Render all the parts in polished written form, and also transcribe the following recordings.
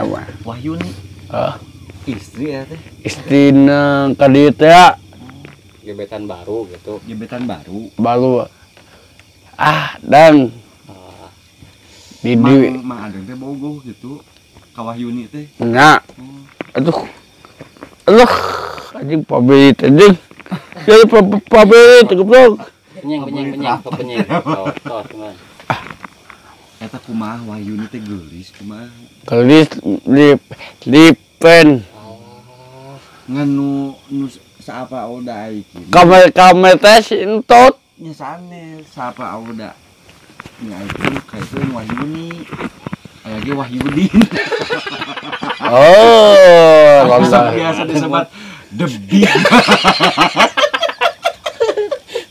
awan. Wahyuni istri ya teh. Istrina ka dieu teh Gebetan baru gitu. Gebetan baru. baru dan di Mang Adeng teh bogoh gitu. Ka Wahyuni teh. nya aduh anjing pabrik anjing jadi pabrik goblok Penyeng tos man. Eta kumaha Wahyuni teh geulis kumaha. gelis lipen Nganu nu saapa oda iki. kamar teh entot Nya sane saapa oda. Nya itu kaitun Wahyuni. Aya ge Wahyudin. Biasa disebut the big.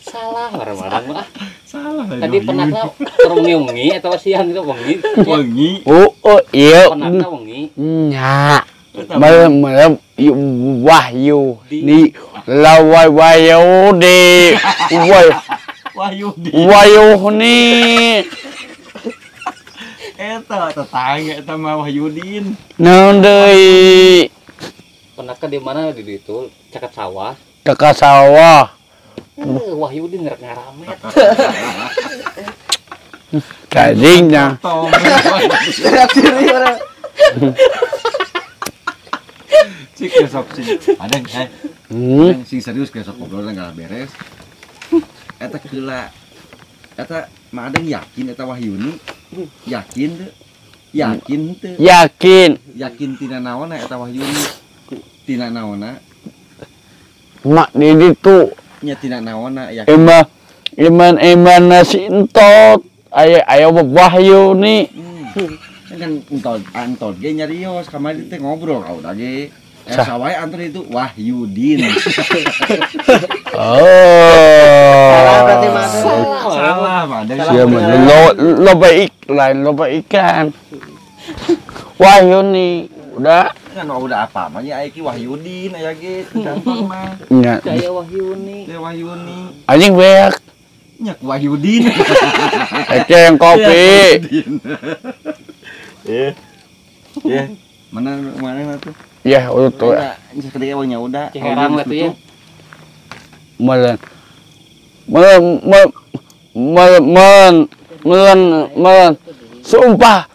Salah barang-barang mah. Salah. Tadi penakna wengi atau siang itu wengi. Wengi. Iya Penakna wengi. nya malam wahyu di wahyu di wahyu nih Eta tetangga eta mah Wahyudin. naon deui Penakna di mana di itu caket sawah. dekat sawah Wahyudi ngaramet. kajingnya Cik besok sih. Ada sing serius besok ngobrol enggak beres. Eta keula eta mah ada yakin eta Wahyuni. Yakin teu? Yakin teu? yakin Tina naonna eta Wahyuni. Tina naonna? mak di ditu Nya tina naonna yakin. iman nasi entot aya wahyu nih Kan antol ge nyarios kamari teh ngobrol kauda ge. Sawae antol itu Wahyudin. Berarti mah Salah mah. Siapa loba ikan wahyu nih udah Kan udah apa mah nya iki Wahyudin aya ge gampang mah. nya Kayak Wahyuni. Teh Wahyuni. anjing beak Nyak Wahyudin. ece yang kopi Mana tuh? ya utuh Ini ketika awalnya udah. Ciherang lah tuh ya. Melen sumpah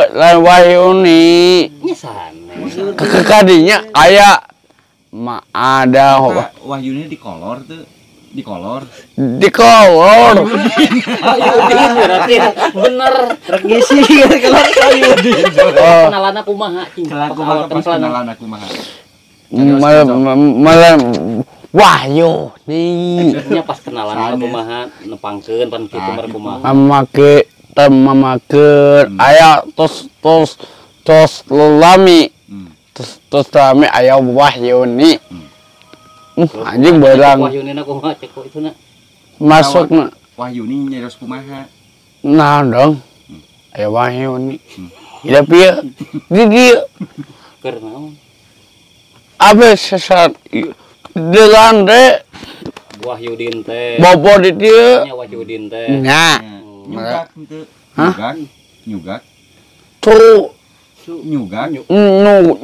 Wahyuni Nyesane. kadinya aya ma ada Wahyuni di kolor tuh. Di kolor. Wahyudin berarti bener. Rek ngisi kolor Wahyudin. Kenalan aku mah cing. Kenalan aku mah. malam Wahyu nih Nya pas kenalan aku mah nepangkeun pan kitu mah kumaha. mamakeun aya tos lami tos lami aya Wahyuni anjing beurang Wahyunina kumaha cek kok ituna. masukna Wahyuni nyeros kumaha. nah dong aya Wahyuni hidup ieu di dieu Keur naon? abe sesat delande Wahyudin teh. bobo di dieu Nya Wahyudin teh. nya Nyugak henteu. Nyugak. tuh Nyugak.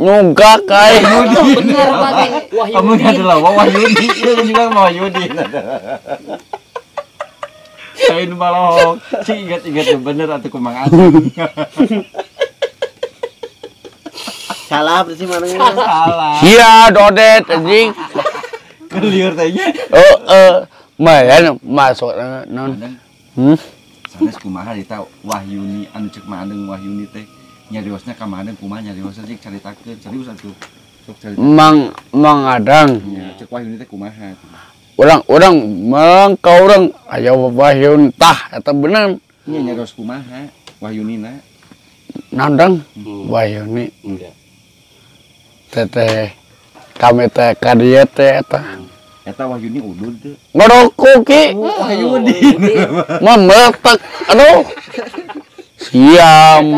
nyugak kai Bener pakai Kamu Wahyudin. adalah Wahyudi. Itu juga Wahyudi. Saya nu balok. Cik ingat-ingat bener atuh kumaha. Salah berarti mana Salah. iya dodet anjing Keliur teh nya. mayan masuk non Sanes kumaha dita Wahyuni anu cek Madeng Wahyuni teh nyariosna ka Madeng kumaha nyariosna cek caritakeun serius atuh. Sok carita. mang adang Nya cek Wahyuni teh kumaha. orang kau orang aya Wahyun tah eta bener Nya nyarios kumaha Wahyunina. nandang Wahyuni Enggak. teteh kami teh ka dieu teh eta Eta Wahyuni udud teh. ngerokok ki Wahyudi. memetek aduh siam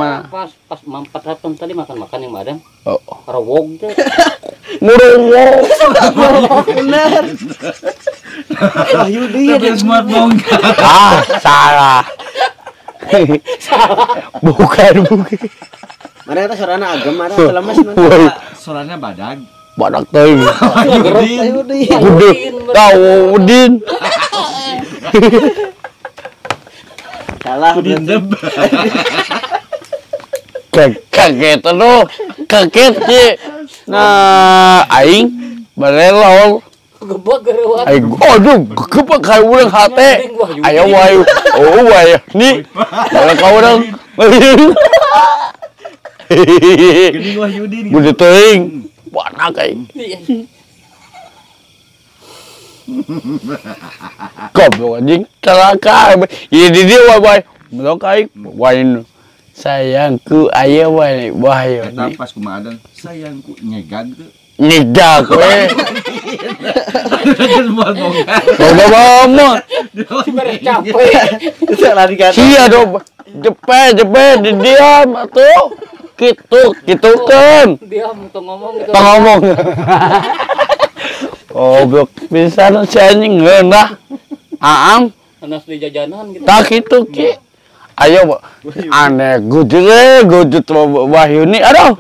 Pas mampet tadi makan yang madang. oh Rawog teh. murung bener Wahyudi Tapi smart bongkar. salah Bukan. Mana kita sorana agam mana telemes mana. Woi, Soalnya badag. badak teuing. Wahyudin. Gede. Tahu Udin. Salah Udin berarti. deb. Kaget tuh. Kaget sih. Nah, aing barelol. Gebak gerewat. Aing aduh, gebek kayak urang hate. Aya wae. Oh, wae. Nih. Kalau kau urang. Gede Wahyudin. Gede teuing. Badak aing. Goblok anjing, celaka. Iya di dia wae. Belok aing. Wae. Sayangku aya wae bahaya. Eta pas kumaha sayangku nyegag teu. Nyedak we. Geus buat bongkar. Boga banget. Capek. Salah dikata. Sia do jepe diam atuh. Gitu kan. Dia mau ngomong gitu. Ngomong. Goblok pisan si anjing ngeunah. Aam, Anas di jajanan gitu. tak kitu ki. Ayo aneh gujut Wahyuni aduh.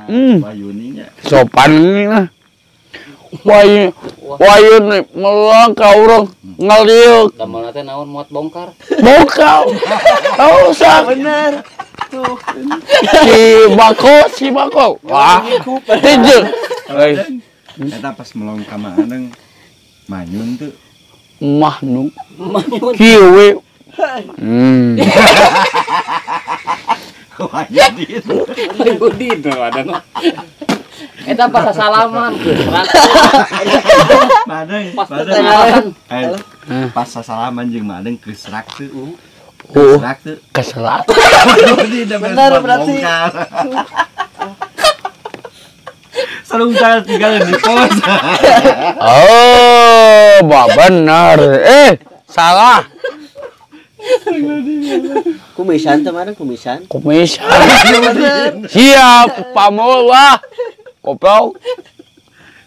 Wahyuninya. Sopan ini lah. Wahyuni melang ka urang ngaliuk. Damal teh naon muat bongkar. Bokal. Tahu sak Bener. Tuh. si bako. Wah. Tijel. Euy, Eta pas melong ka Maneng manyun teu. mahnung. Manyun. Kieu we. Wahyudin. Wahyudin ada no. Eta pas salaman gerak. Maneng, Pas Maneng. kenalan. Pas salaman jeung Maneng keusrak teu. Oh, Keusrak teu. keselat. Bener berarti. Sarung tangan tinggal di pos. Oh, benar. Salah. Kumisan kemarin kumisan. Kumisan. Siap, pamola. Goblok.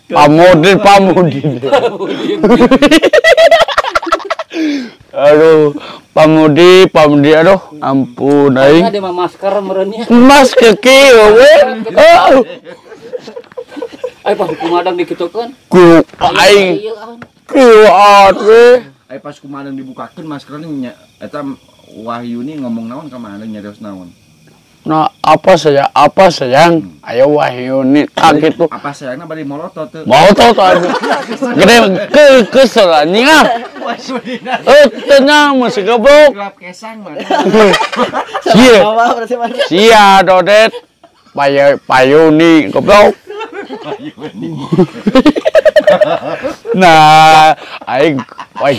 Pamudin. Aduh, pamudi, aduh, ampun aing. Ada mah masker merenya. Mas kekil we. Oh, Ai pas kumadang dikitukeun. ku aing kuat we. Ai pas kumadang dibukakeun maskernya nya eta Wahyuni ngomong naon ka Maneng nyarios naon. Nah, apa sayang? Ayo Wahyuni tak gitu. Apa sayangna bari molotot teu. Mau tahu aduh. Gede kesel anjing ah. Wahyudina Tenang masih goblok. gelap kesang mah. Sia. Bawah berarti mana? Sia dodet. Payuni goblok. Nah, aing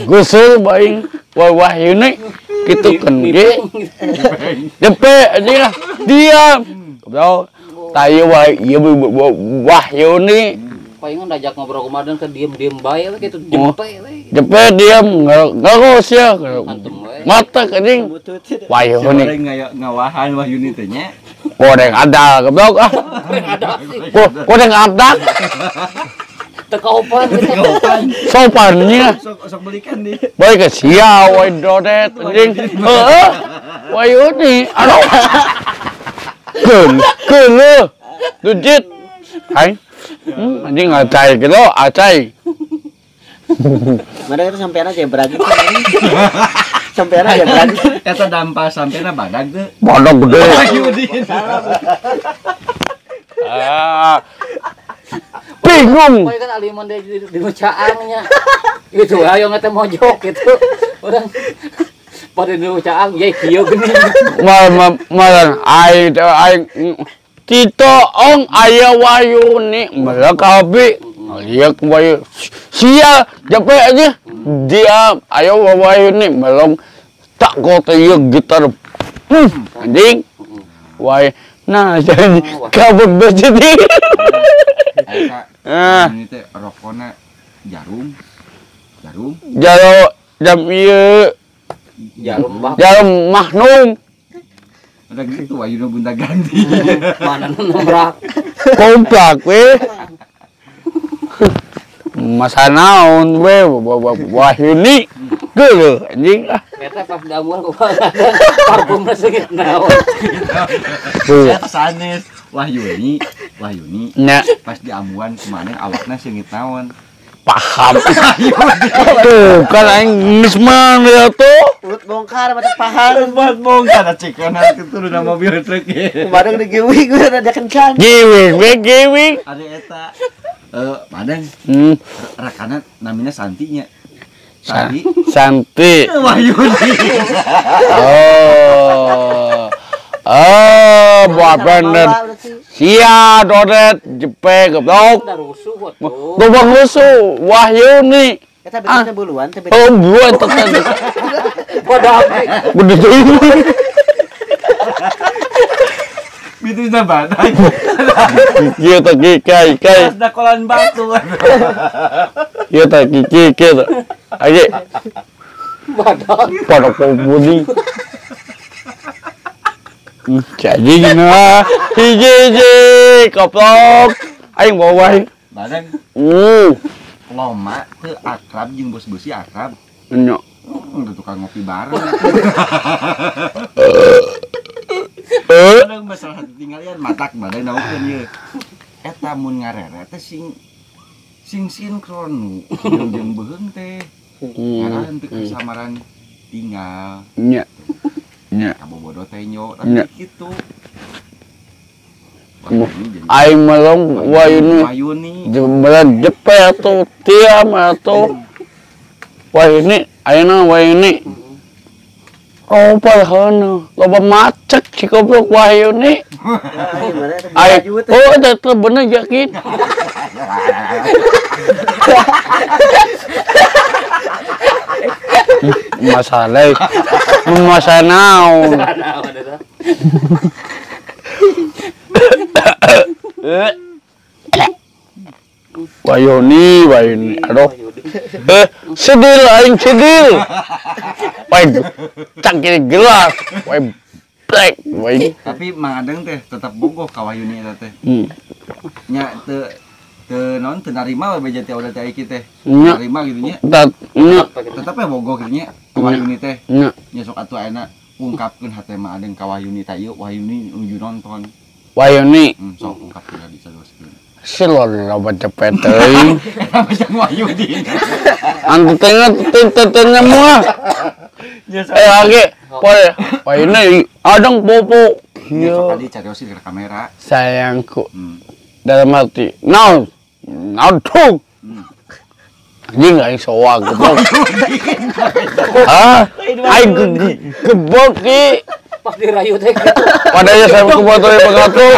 gusul aing Wahyuni kitu kan ge. Jepe anjing lah. Diam. Goblok. Tayo Wahyuni. Palingan dajak ngobrol kumadan ke diem bae we kitu jempe we. Jepe diam ngagos ya. Antem we. Mata anjing. Butut. Wahyuni. Ngawahan Wahyuni teh nya. Kodeng ada goblok ah. Ada sih. Kodeng ada. Tekaopan gitu. Sopannya. Sok belikan di. Baik ke sia wae dodet anjing. Heeh. Wahyuni aduh. Keul. Dujit. Hai. Anjing acai gitu, acai. Mana itu sampean aja berarti. Sampean aja berarti. Eta dampa sampena badag teu. Bodoh gede. Wahyudin. Ah. Bingung. Paling kan aliman di caangnya. Gitu ayo ngete mojok gitu. Orang pada di caang ye kieu geuning. Malan aing kita ong aya Wahyuni melak abi liak Wahyu sia jepe aja dia ayo Wahyuni melong tak kota ieu gitar anjing wae nah jadi kabut bejedi Ini teh rokona jarum. jam ieu jarum mahnung Ada gitu Wahyuni bunda ganti. Mana nombrak. komplak we masa naon we Wahyuni geuleuh anjing ah Eta pas damuan ku parfumna seungit naon. Eta sanes Wahyuni nya pas di amuan kemana awakna seungit naon. paham tuh kan aing geus mana tuh Urut bongkar macam pahan. Buat bongkar cek kana turun na mobil truk ge. Kemarin di giwi gue ada kencan. giwing Ada eta Madang rakana namina Santinya. Santi Santi Wahyuni. buat bener sia dodet jepe goblok Udah rusuh tuh bang rusuh Wahyuni Kita bedanya buluan, tapi buat tekan bodoh. bener tuh Itu na baday. iya tak kai Pas da kolan batu. iya tak kita aja Bodoh. pada pembudi jadi gini hiji koplok aing bawa Madang loma teu akrab jeung bos beusi akrab. nyok Udah tukang ngopi bareng. Kadang masalah tinggalin matak badai naukeun ye. Eta mun ngarere teh sing sinkron jeung beheung teh. Ngaran teu kasamaran tinggal. nya Kabobodo teh nyo Nya. tapi kitu. aing melong Wahyuni jembelan jepe atau tiam atau ayeuna Wahyuni oh padahal loba macet si goblok Wahyuni ai oh eta bener yakin masalah naon Wahyuni aduh sedil aing sedil wae cangkir gelas wae black wae tapi mangadeng teh tetap bogoh ka Wahyuni eta teh. Nya teu naon teu narima we beja teh udah teh teh. Nya. Narima gitu nya. Tetep we bogoh gitu nya ka Wahyuni teh. nya Nya sok atuh ayeuna ungkapkeun hate mah adeng ka Wahyuni teh ieu Wahyuni nuju nonton. Wahyuni Sok ungkapkeun di saluaskeun. silon loba cepet teuing Eta macam Wahyuni. anu tengah tentenya mah Nya lagi poe Wahyuni adang popo sok ieu tadi cariosin ke kamera. sayangku Hmm. dalam hati naon tuh anjing aing soak goblok aing gebok ki Pas dirayu teh padahal saya kebot dari pengatu